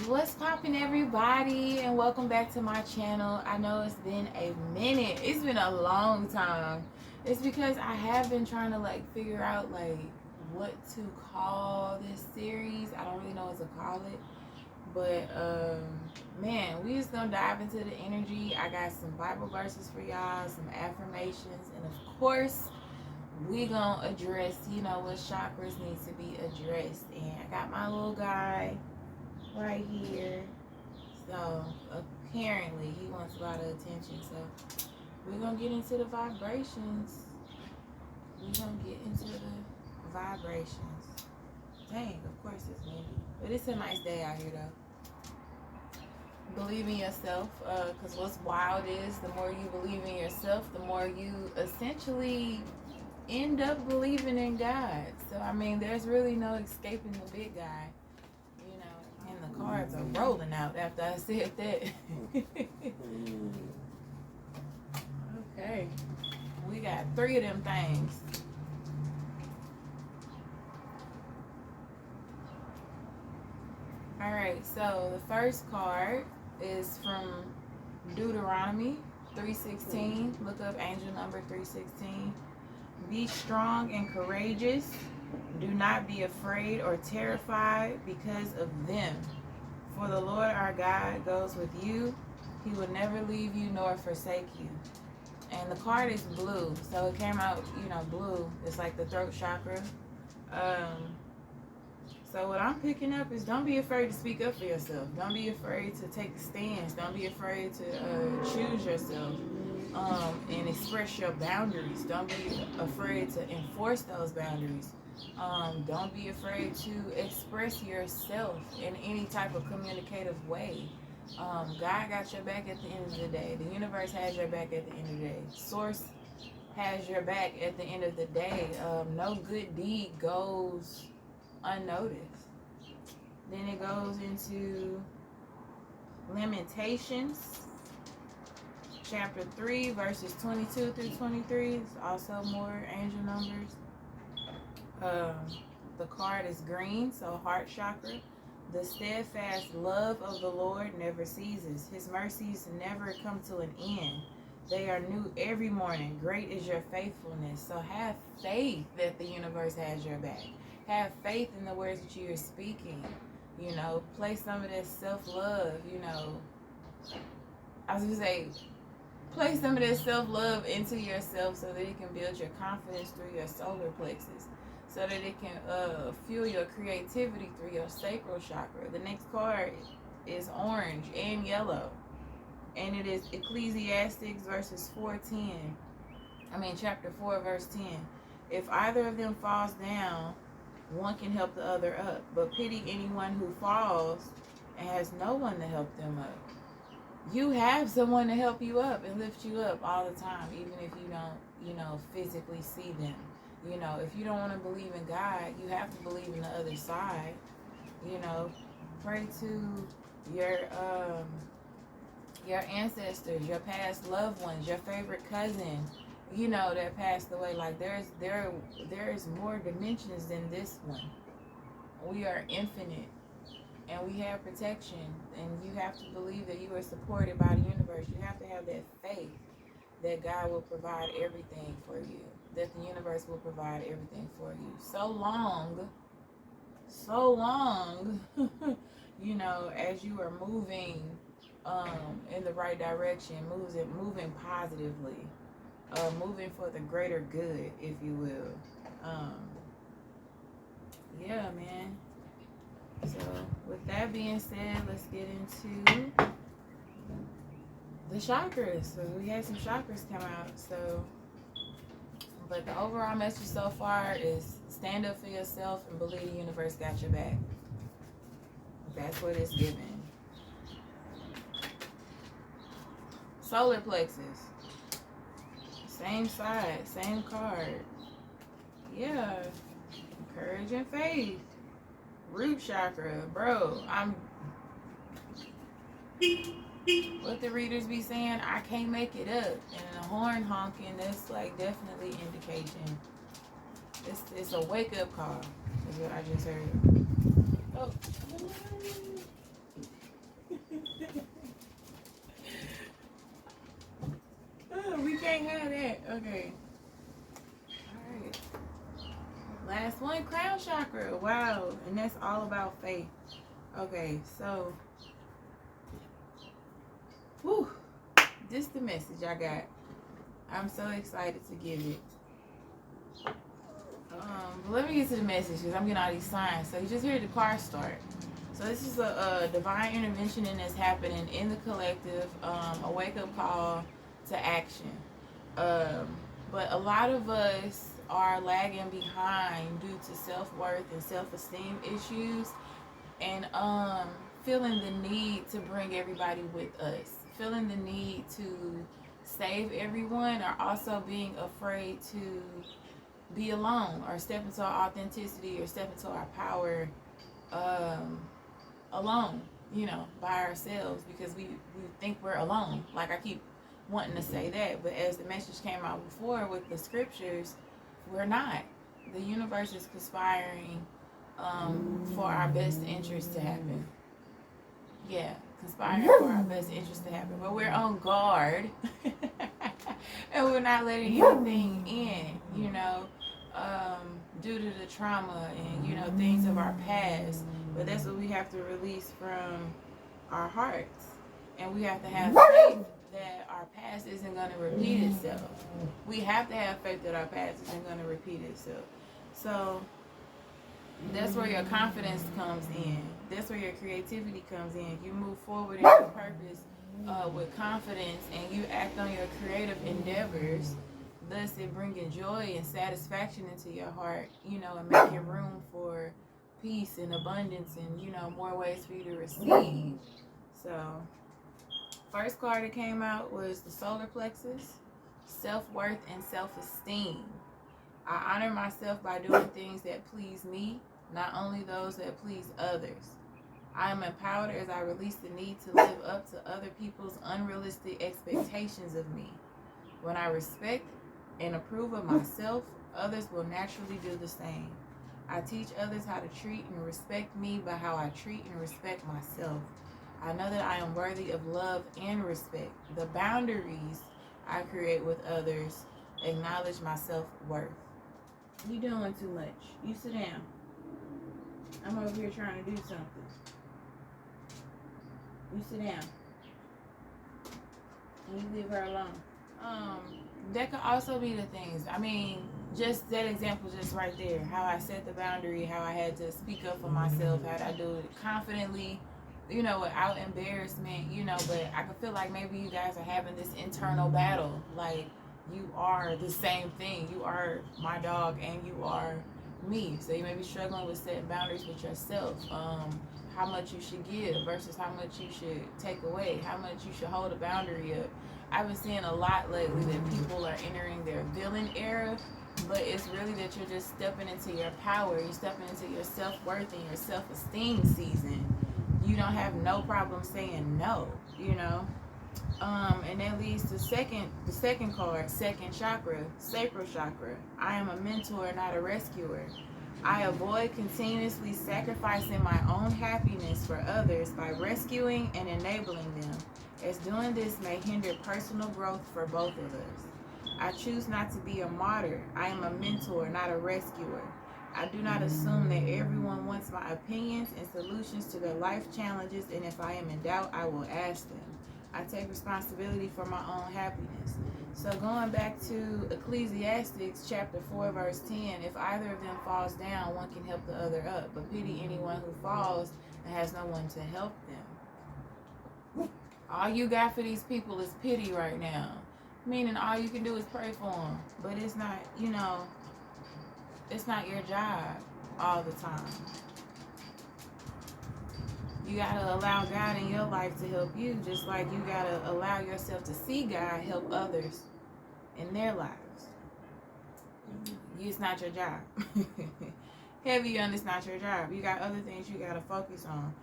What's poppin', everybody, and welcome back to my channel. I know it's been a minute. It's been a long time. It's because I have been trying to figure out what to call this series. I don't really know what to call it. But man, we just gonna dive into the energy. I got some Bible verses for y'all, some affirmations, and of course we gonna address, what chakras need to be addressed. And I got my little guy right here. So apparently he wants a lot of attention. So we're gonna get into the vibrations. Dang, of course it's windy. But it's a nice day out here though. Believe in yourself, because what's wild is the more you believe in yourself, the more you essentially end up believing in God. So I mean, there's really no escaping the big guy. And the cards are rolling out after I said that. Okay. We got 3 of them things. Alright, so the first card is from Deuteronomy 3:16. Look up angel number 3:16. Be strong and courageous. Do not be afraid or terrified because of them. For the Lord our God goes with you. He will never leave you nor forsake you. And the card is blue. So it came out, blue. It's like the throat chakra. So what I'm picking up is don't be afraid to speak up for yourself. Don't be afraid to take a stance. Don't be afraid to choose yourself. And express your boundaries. Don't be afraid to enforce those boundaries. Don't be afraid to express yourself in any type of communicative way. God got your back at the end of the day. The universe has your back at the end of the day. Source has your back at the end of the day. No good deed goes unnoticed. Then it goes into Lamentations chapter 3 verses 22 through 23. It's also more angel numbers. The card is green, so heart chakra. The steadfast love of the Lord never ceases. His mercies never come to an end. They are new every morning. Great is your faithfulness. So have faith that the universe has your back. Have faith in the words that you are speaking. Place some of that self-love, I was going to say, place some of that self-love into yourself so that it can build your confidence through your solar plexus. So that it can fuel your creativity through your sacral chakra. The next card is orange and yellow. And it is Ecclesiastes chapter 4, verse 10. If either of them falls down, one can help the other up. But pity anyone who falls and has no one to help them up. You have someone to help you up and lift you up all the time, even if you don't, physically see them. If you don't want to believe in God, you have to believe in the other side. Pray to your ancestors, your past loved ones, your favorite cousin, that passed away. There is more dimensions than this one. We are infinite, and we have protection, and you have to believe that you are supported by the universe. You have to have that faith that God will provide everything for you, that the universe will provide everything for you. So long, as you are moving in the right direction, moving positively, moving for the greater good, if you will. Yeah, man. So with that being said, let's get into the chakras. So we had some chakras come out. But the overall message so far is stand up for yourself and believe the universe got your back. That's what it's giving. Solar plexus. Same side, same card. Yeah. Courage and faith. Root chakra. Bro, what the readers be saying, I can't make it up. And the horn honking, that's definitely indication. It's a wake up call, is what I just heard. Oh. know, and that's all about faith. Okay, so, whew, this is the message I got. I'm so excited to give it. But let me get to the message because I'm getting all these signs. So you just hear the car start. So this is a divine intervention and that's happening in the collective, a wake-up call to action. But a lot of us are lagging behind due to self-worth and self-esteem issues, and feeling the need to bring everybody with us, feeling the need to save everyone, or also being afraid to be alone or step into our authenticity or step into our power alone, you know, by ourselves, because we think we're alone. Like, I keep wanting to say that, but as the message came out before with the scriptures, we're not. The universe is conspiring for our best interest to happen. Yeah, conspiring for our best interest to happen. But we're on guard and we're not letting anything in, you know, due to the trauma and, you know, things of our past. But that's what we have to release from our hearts. And we have to have faith that our past isn't going to repeat itself. We have to have faith that our past isn't going to repeat itself. So that's where your confidence comes in. That's where your creativity comes in. You move forward in your purpose with confidence, and you act on your creative endeavors, thus it bringing joy and satisfaction into your heart, you know, and making room for peace and abundance and, you know, more ways for you to receive. So, first card that came out was the solar plexus, self-worth and self-esteem. I honor myself by doing things that please me, not only those that please others. I am empowered as I release the need to live up to other people's unrealistic expectations of me. When I respect and approve of myself, others will naturally do the same. I teach others how to treat and respect me by how I treat and respect myself. I know that I am worthy of love and respect. The boundaries I create with others acknowledge my self-worth. You doing too much. You sit down. I'm over here trying to do something. You sit down. And you leave her alone. That could also be the things. I mean, just that example just right there. How I set the boundary, how I had to speak up for myself, how I do it confidently, you know, without embarrassment, you know, but I could feel like maybe you guys are having this internal battle. Like, you are the same thing. You are my dog and you are me. So you may be struggling with setting boundaries with yourself. How much you should give versus how much you should take away. How much you should hold a boundary up. I've been seeing a lot lately that people are entering their villain era, but it's really that you're just stepping into your power. You're stepping into your self-worth and your self-esteem season. You don't have no problem saying no, you know. And that leads to the second card, second chakra, sacral chakra. I am a mentor, not a rescuer. I avoid continuously sacrificing my own happiness for others by rescuing and enabling them, as doing this may hinder personal growth for both of us. I choose not to be a martyr. I am a mentor, not a rescuer. I do not assume that everyone wants my opinions and solutions to their life challenges, and if I am in doubt, I will ask them. I take responsibility for my own happiness. So going back to Ecclesiastes chapter 4 verse 10, if either of them falls down, one can help the other up, but pity anyone who falls and has no one to help them. All you got for these people is pity right now, meaning all you can do is pray for them, but it's not, you know, it's not your job all the time. You gotta allow God in your life to help you, just like you gotta allow yourself to see God help others in their lives. It's not your job. Heavy on, it's not your job. You got other things you gotta focus on.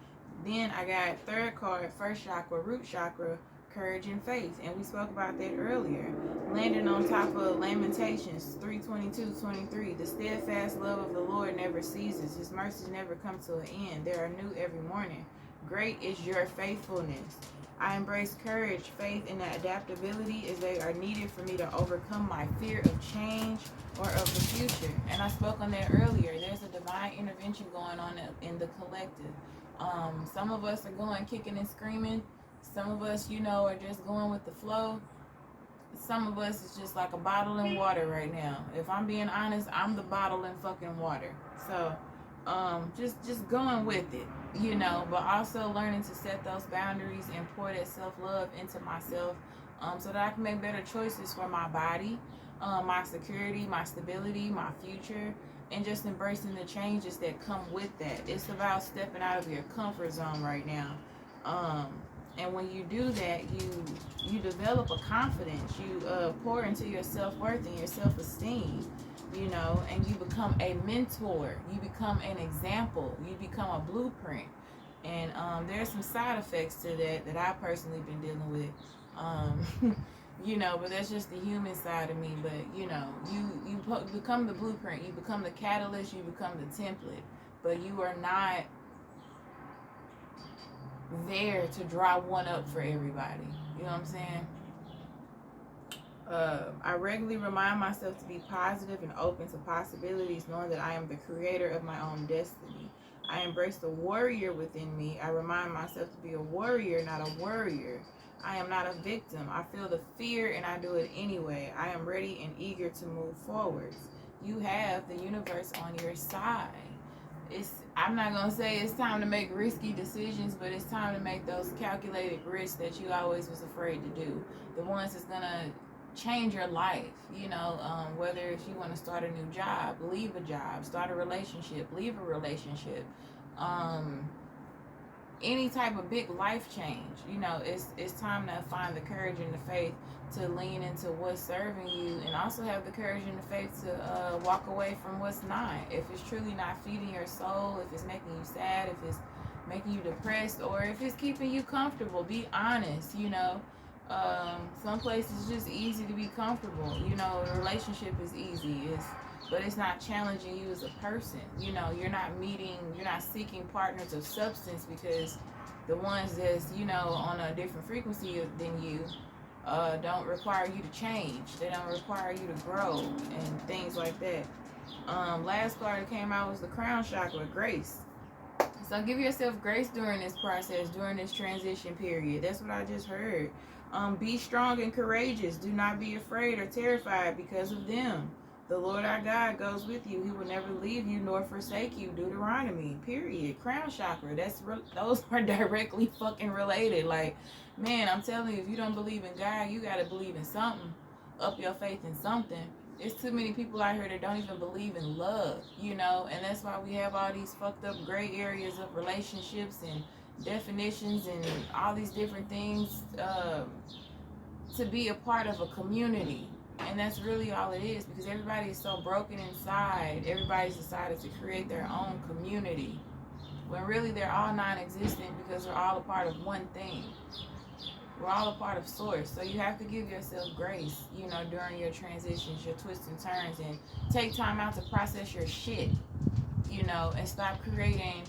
Then I got third card, first chakra, root chakra, courage and faith, and we spoke about that earlier. Landing on top of Lamentations 3:22-23, the steadfast love of the Lord never ceases. His mercies never come to an end. They are new every morning. Great is your faithfulness. I embrace courage, faith, and adaptability as they are needed for me to overcome my fear of change or of the future. And I spoke on that earlier. There's a divine intervention going on in the collective. Some of us are going kicking and screaming. Some of us, are just going with the flow. Some of us is just like a bottle in water right now. If I'm being honest, I'm the bottle in fucking water. So, just going with it, but also learning to set those boundaries and pour that self-love into myself, so that I can make better choices for my body, my security, my stability, my future, and just embracing the changes that come with that. It's about stepping out of your comfort zone right now. And when you do that, you develop a confidence. You pour into your self-worth and your self-esteem, and you become a mentor. You become an example. You become a blueprint. And there's some side effects to that I've personally been dealing with. But that's just the human side of me. But, you become the blueprint. You become the catalyst. You become the template. But you are not there to draw one up for everybody. You know what I'm saying? I regularly remind myself to be positive and open to possibilities, knowing that I am the creator of my own destiny. I embrace the warrior within me. I remind myself to be a warrior, not a worrier. I am not a victim. I feel the fear and I do it anyway. I am ready and eager to move forwards. You have the universe on your side. I'm not going to say it's time to make risky decisions, but it's time to make those calculated risks that you always was afraid to do. The ones that's going to change your life, whether if you want to start a new job, leave a job, start a relationship, leave a relationship, any type of big life change, it's time to find the courage and the faith to lean into what's serving you, and also have the courage and the faith to walk away from what's not. If it's truly not feeding your soul, if it's making you sad, if it's making you depressed, or if it's keeping you comfortable, be honest. Some places it's just easy to be comfortable. A relationship is easy, but it's not challenging you as a person. You're not seeking partners of substance, because the ones that's on a different frequency than you don't require you to change. They don't require you to grow and things like that. Last card that came out was the crown chakra, grace. So give yourself grace during this process, during this transition period. That's what I just heard. Be strong and courageous. Do not be afraid or terrified because of them. The Lord our God goes with you. He will never leave you nor forsake you. Deuteronomy, period. Crown chakra. Those are directly fucking related. Like, man, I'm telling you, if you don't believe in God, you got to believe in something. Up your faith in something. There's too many people out here that don't even believe in love, and that's why we have all these fucked up gray areas of relationships and definitions and all these different things to be a part of a community. And that's really all it is, because everybody is so broken inside. Everybody's decided to create their own community, when really they're all non-existent, because we're all a part of one thing. We're all a part of source. So you have to give yourself grace, during your transitions, your twists and turns, and take time out to process your shit, and stop creating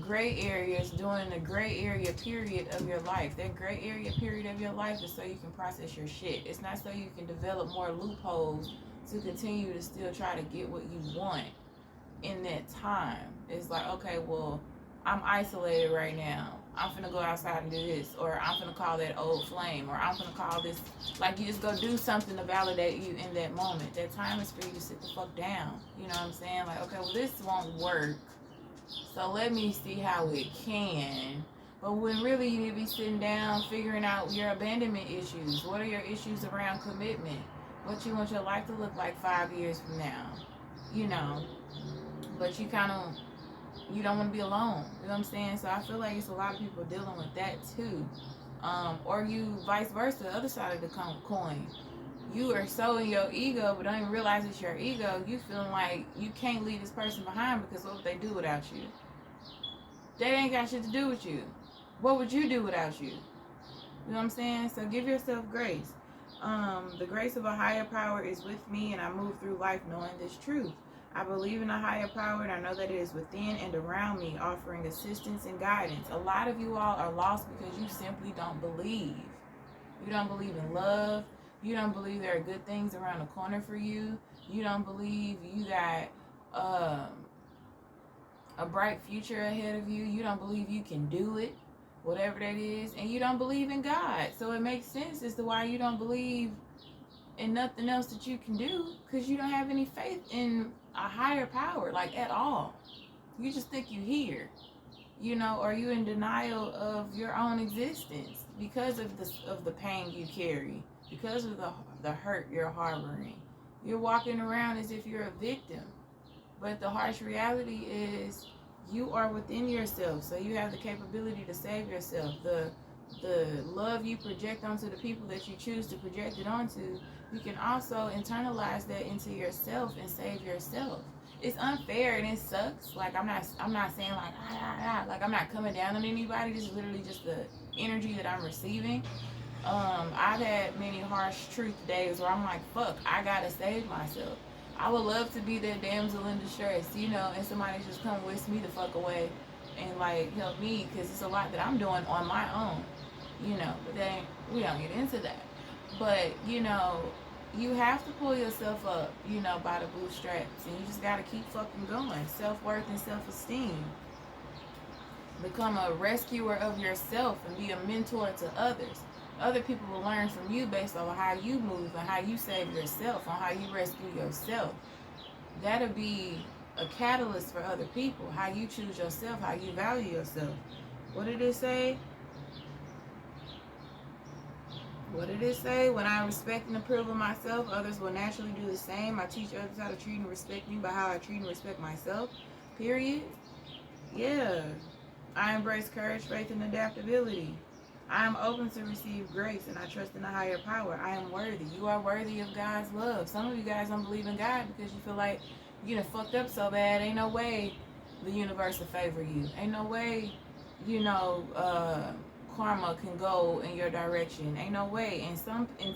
gray areas during the gray area period of your life. That gray area period of your life is so you can process your shit. It's not so you can develop more loopholes to continue to still try to get what you want in that time. It's like, okay, well, I'm isolated right now. I'm finna go outside and do this, or I'm finna call that old flame, or I'm finna call this. Like, you just go do something to validate you in that moment. That time is for you to sit the fuck down. You know what I'm saying? Like, okay, well, this won't work, so let me see how it can. But when really you need to be sitting down, figuring out your abandonment issues. What are your issues around commitment? What you want your life to look like 5 years from now? But you don't want to be alone. You know what I'm saying? So I feel like it's a lot of people dealing with that too. Or you vice versa, the other side of the coin. You are so in your ego, but don't even realize it's your ego. You feeling like you can't leave this person behind, because what would they do without you? They ain't got shit to do with you. What would you do without you? You know what I'm saying? So give yourself grace. The grace of a higher power is with me, and I move through life knowing this truth. I believe in a higher power, and I know that it is within and around me, offering assistance and guidance. A lot of you all are lost because you simply don't believe. You don't believe in love. You don't believe there are good things around the corner for you. You don't believe you got a bright future ahead of you. You don't believe you can do it, whatever that is. And you don't believe in God. So it makes sense as to why you don't believe in nothing else that you can do, because you don't have any faith in a higher power, like, at all. You just think you here, you know, or you in denial of your own existence because of the pain you carry, because of the hurt you're harboring. You're walking around as if you're a victim, but the harsh reality is you are within yourself, so you have the capability to save yourself. The love you project onto the people that you choose to project it onto, you can also internalize that into yourself and save yourself. It's unfair and it sucks. Like, I'm not saying like I'm not coming down on anybody. This is literally just the energy that I'm receiving. I've had many harsh truth days where I'm like, fuck, I gotta save myself. I would love to be that damsel in distress, you know, and somebody just come whisk me the fuck away and like help me, because it's a lot that I'm doing on my own, you know. But then we don't get into that. But, you know, you have to pull yourself up, you know, by the bootstraps, and you just gotta keep fucking going. Self-worth and self-esteem. Become a rescuer of yourself and be a mentor to others. Other people will learn from you based on how you move and how you save yourself, on how you rescue yourself. That'll be a catalyst for other people. How you choose yourself, how you value yourself. What did it say? What did it say? When I respect and approve of myself, others will naturally do the same. I teach others how to treat and respect me by how I treat and respect myself. Period. Yeah. I embrace courage, faith, and adaptability. I am open to receive grace, and I trust in a higher power. I am worthy. You are worthy of God's love. Some of you guys don't believe in God because you feel like you done fucked up so bad. Ain't no way the universe will favor you. Ain't no way, you know, karma can go in your direction. Ain't no way. And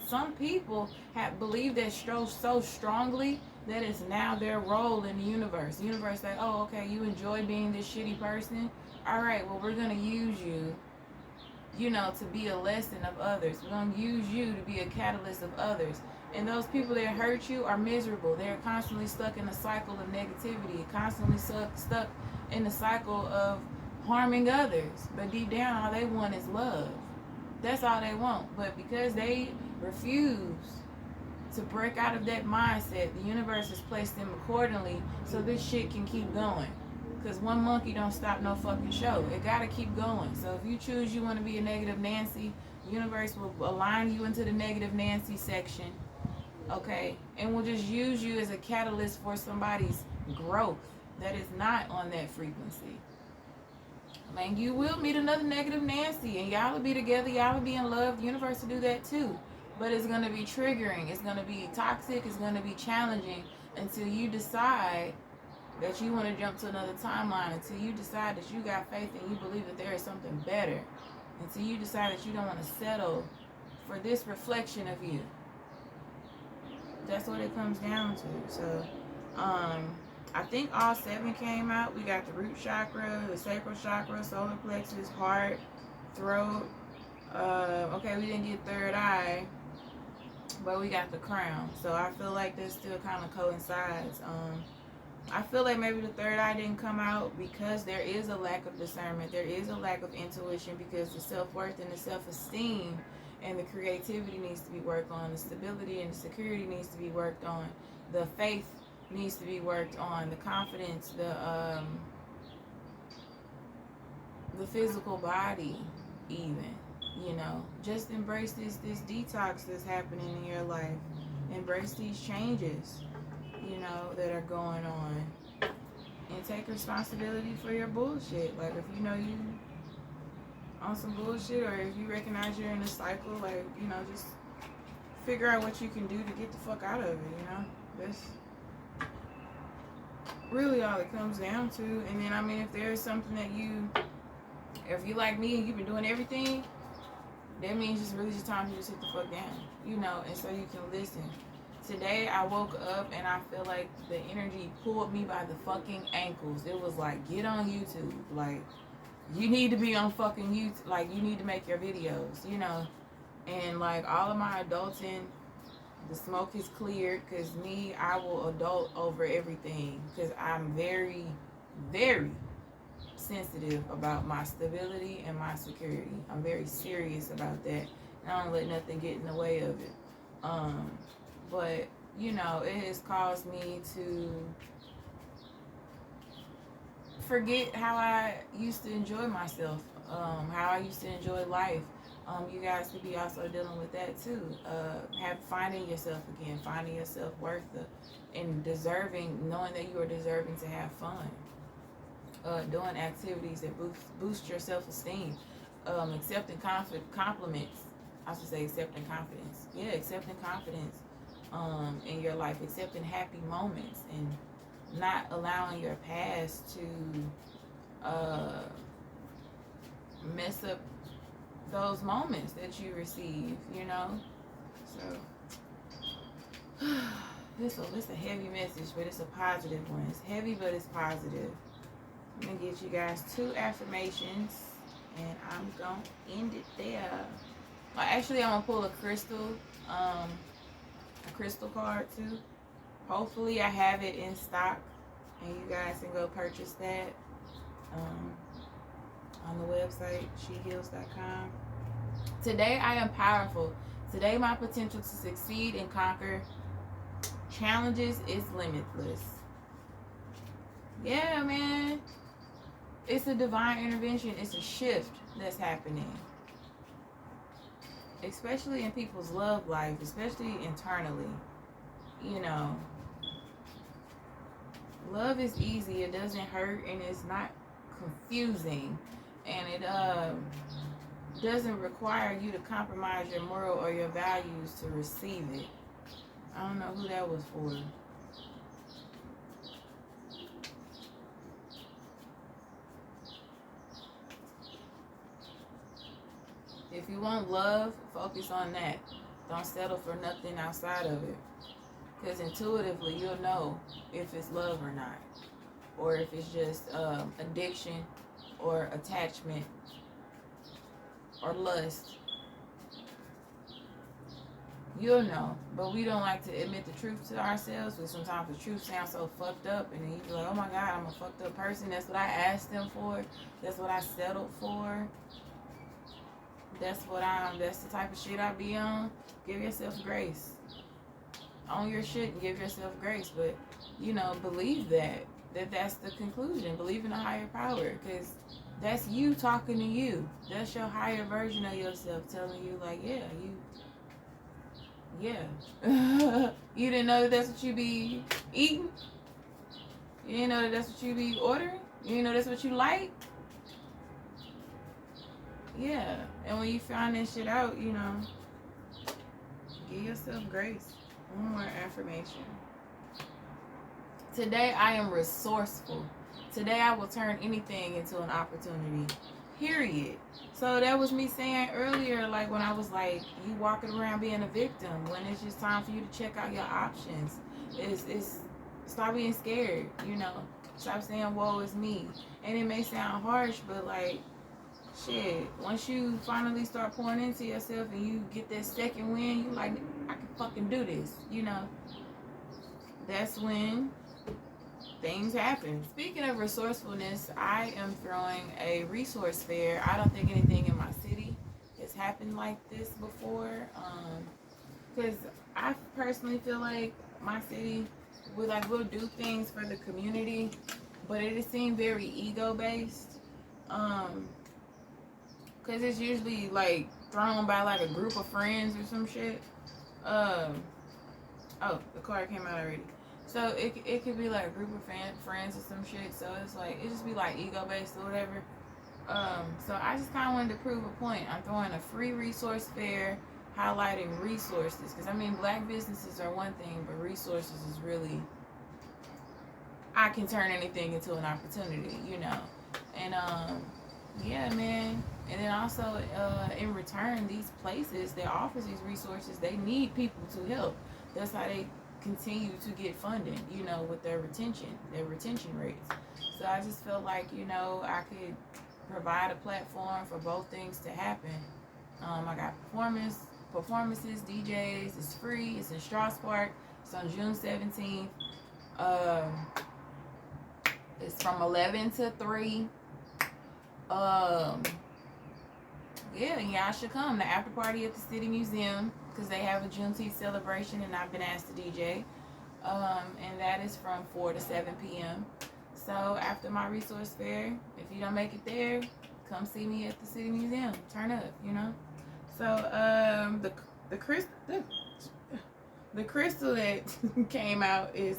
some people have believed that so strongly that it's now their role in the universe. The universe like, oh, okay, you enjoy being this shitty person. All right, well, we're gonna use you, you know, to be a lesson of others. We're going to use you to be a catalyst of others. And those people that hurt you are miserable. They're constantly stuck in a cycle of negativity, constantly stuck in the cycle of harming others. But deep down, all they want is love. That's all they want. But because they refuse to break out of that mindset, the universe has placed them accordingly so this shit can keep going. Because one monkey don't stop no fucking show. It gotta keep going. So if you choose you want to be a negative Nancy, the universe will align you into the negative Nancy section. Okay? And will just use you as a catalyst for somebody's growth that is not on that frequency. I mean, you will meet another negative Nancy and y'all will be together, y'all will be in love. The universe will do that too. But it's going to be triggering. It's going to be toxic. It's going to be challenging until you decide that you want to jump to another timeline, until you decide that you got faith and you believe that there is something better, until you decide that you don't want to settle for this reflection of you. That's what it comes down to. So, I think all 7 came out. We got the root chakra, the sacral chakra, solar plexus, heart, throat. Okay, we didn't get third eye, but we got the crown. So I feel like this still kind of coincides. I feel like maybe the third eye didn't come out because there is a lack of discernment. There is a lack of intuition because the self-worth and the self-esteem and the creativity needs to be worked on. The stability and the security needs to be worked on. The faith needs to be worked on. The confidence, the physical body even, you know. Just embrace this detox that's happening in your life. Embrace these changes, you know, that are going on, and take responsibility for your bullshit. Like, if you know you on some bullshit, or if you recognize you're in a cycle, like, you know, just figure out what you can do to get the fuck out of it, you know. That's really all it comes down to. And then, I mean, if there's something that if you like me and you've been doing everything, that means it's really just time to just hit the fuck down, you know, and so you can listen. Today I woke up and I feel like the energy pulled me by the fucking ankles. It was like, get on YouTube. Like, you need to be on fucking YouTube. Like, you need to make your videos, you know. And like all of my adulting, the smoke is cleared, because me, I will adult over everything, because I'm very, very sensitive about my stability and my security. I'm very serious about that, and I don't let nothing get in the way of it. But you know, it has caused me to forget how I used to enjoy myself, how I used to enjoy life. You guys could be also dealing with that too. Finding yourself again, finding yourself worth and deserving, knowing that you are deserving to have fun. Doing activities that boost your self-esteem, accepting compliments. I should say accepting confidence. Yeah, accepting confidence in your life, accepting happy moments, and not allowing your past to mess up those moments that you receive, you know. So this a heavy message, but it's a positive one. It's heavy, but it's positive. I'm gonna get you guys 2 affirmations, and I'm gonna end it there. Well, actually, I'm gonna pull a crystal card too. Hopefully, I have it in stock, and you guys can go purchase that on the website shehealz.com. Today, I am powerful. Today, my potential to succeed and conquer challenges is limitless. Yeah, man. It's a divine intervention. It's a shift that's happening. Especially in people's love life, especially internally. You know, love is easy. It doesn't hurt, and it's not confusing. And it doesn't require you to compromise your moral or your values to receive it. I don't know who that was for. If you want love, focus on that. Don't settle for nothing outside of it. Because intuitively, you'll know if it's love or not. Or if it's just addiction or attachment or lust. You'll know. But we don't like to admit the truth to ourselves, because sometimes the truth sounds so fucked up, and then you be like, oh my God, I'm a fucked up person. That's what I asked them for. That's what I settled for. That's the type of shit I be on. Give yourself grace. Own your shit and give yourself grace. But, you know, believe that's the conclusion. Believe in a higher power, because that's you talking to you. That's your higher version of yourself telling you, like, yeah. You didn't know that's what you be eating? You didn't know that's what you be ordering? You didn't know that's what you like? Yeah. And when you find that shit out, you know, give yourself grace. One more affirmation. Today I am resourceful. Today I will turn anything into an opportunity. Period. So that was me saying earlier, like when I was like, you walking around being a victim, when it's just time for you to check out your options. It's stop being scared, you know. Stop saying, woe is me. And it may sound harsh, but like, shit, once you finally start pouring into yourself and you get that second win, you like, I can fucking do this, you know. That's when things happen. Speaking of resourcefulness, I am throwing a resource fair. I don't think anything in my city has happened like this before. Because I personally feel like my city, we'll do things for the community, but it seemed very ego-based. Because it's usually like thrown by like a group of friends or some shit. Oh, the card came out already. So it could be like a group of friends or some shit. So it's like, it just be like ego based or whatever. So I just kind of wanted to prove a point. I'm throwing a free resource fair highlighting resources. Because I mean, black businesses are one thing, but resources is really, I can turn anything into an opportunity, you know. And yeah, man. And then also in return, these places that offers these resources, they need people to help. That's how they continue to get funding, you know, with their retention rates. So I just felt like, you know, I could provide a platform for both things to happen. I got performances, DJs. It's free. It's in Strauss Park. It's on June 17th. It's from 11 to 3. Yeah, y'all should come. The after party at the City Museum, because they have a Juneteenth celebration, and I've been asked to DJ. And that is from 4 to 7 p.m. So after my resource fair, if you don't make it there, come see me at the City Museum. Turn up, you know. So the crystal that came out is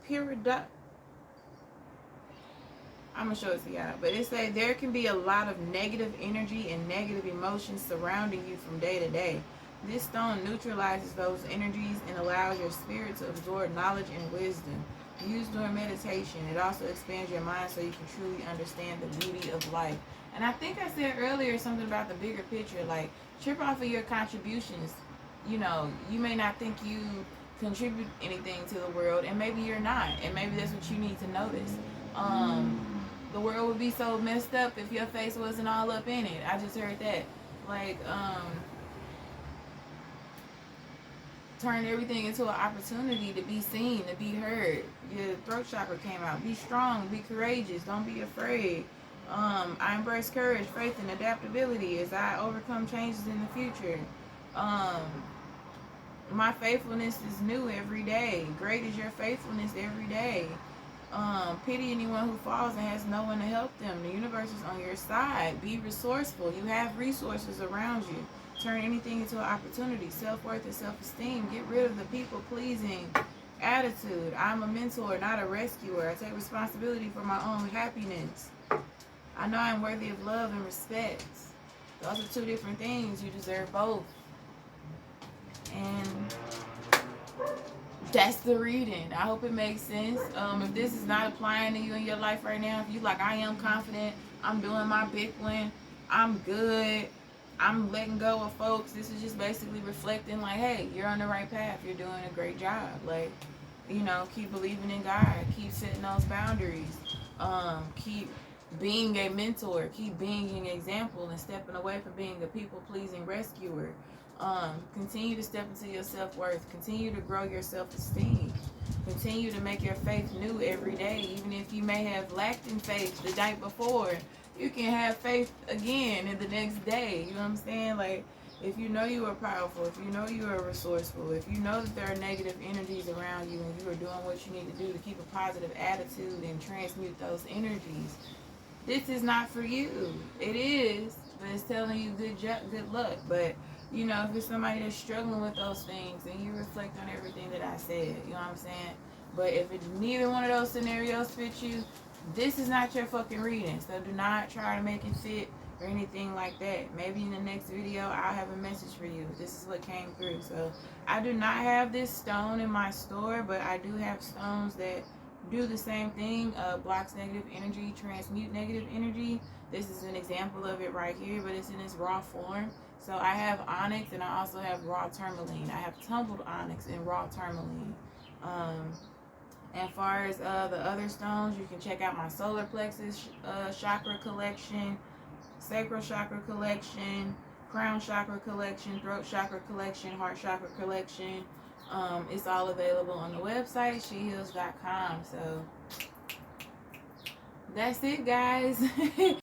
peridot. I'm gonna show it to y'all, but it says there can be a lot of negative energy and negative emotions surrounding you from day to day. This stone neutralizes those energies and allows your spirit to absorb knowledge and wisdom. Used during meditation, it also expands your mind so you can truly understand the beauty of life. And I think I said earlier something about the bigger picture, like trip off of your contributions. You know, you may not think you contribute anything to the world, and maybe you're not, and maybe that's what you need to notice. The world would be so messed up if your face wasn't all up in it. I just heard that. Like, turn everything into an opportunity to be seen, to be heard. Your throat chakra came out. Be strong, be courageous, don't be afraid. I embrace courage, faith, and adaptability as I overcome changes in the future. My faithfulness is new every day. Great is your faithfulness every day. Pity anyone who falls and has no one to help them. The universe is on your side. Be resourceful. You have resources around you. Turn anything into an opportunity. Self-worth and self-esteem. Get rid of the people-pleasing attitude. I'm a mentor, not a rescuer. I take responsibility for my own happiness. I know I'm worthy of love and respect. Those are two different things. You deserve both. And that's the reading. I hope it makes sense. If this is not applying to you in your life right now, if you like, I am confident, I'm doing my big one, I'm good, I'm letting go of folks, this is just basically reflecting like, hey, you're on the right path, you're doing a great job. Like, you know, keep believing in God, keep setting those boundaries, keep being a mentor, keep being an example and stepping away from being a people-pleasing rescuer. Continue to step into your self-worth. Continue to grow your self-esteem. Continue to make your faith new every day. Even if you may have lacked in faith the night before, you can have faith again in the next day. You know what I'm saying? Like, if you know you are powerful, if you know you are resourceful, if you know that there are negative energies around you and you are doing what you need to do to keep a positive attitude and transmute those energies, this is not for you. It is, but it's telling you good luck. But you know, if it's somebody that's struggling with those things, then you reflect on everything that I said. You know what I'm saying? But if neither one of those scenarios fit you, this is not your fucking reading. So do not try to make it fit or anything like that. Maybe in the next video, I'll have a message for you. This is what came through. So I do not have this stone in my store, but I do have stones that do the same thing. Blocks negative energy, transmute negative energy. This is an example of it right here, but it's in its raw form. So I have onyx and I also have raw tourmaline. I have tumbled onyx and raw tourmaline. As far as the other stones, you can check out my solar plexus chakra collection, sacral chakra collection, crown chakra collection, throat chakra collection, heart chakra collection. It's all available on the website, shehealz.com. So that's it, guys.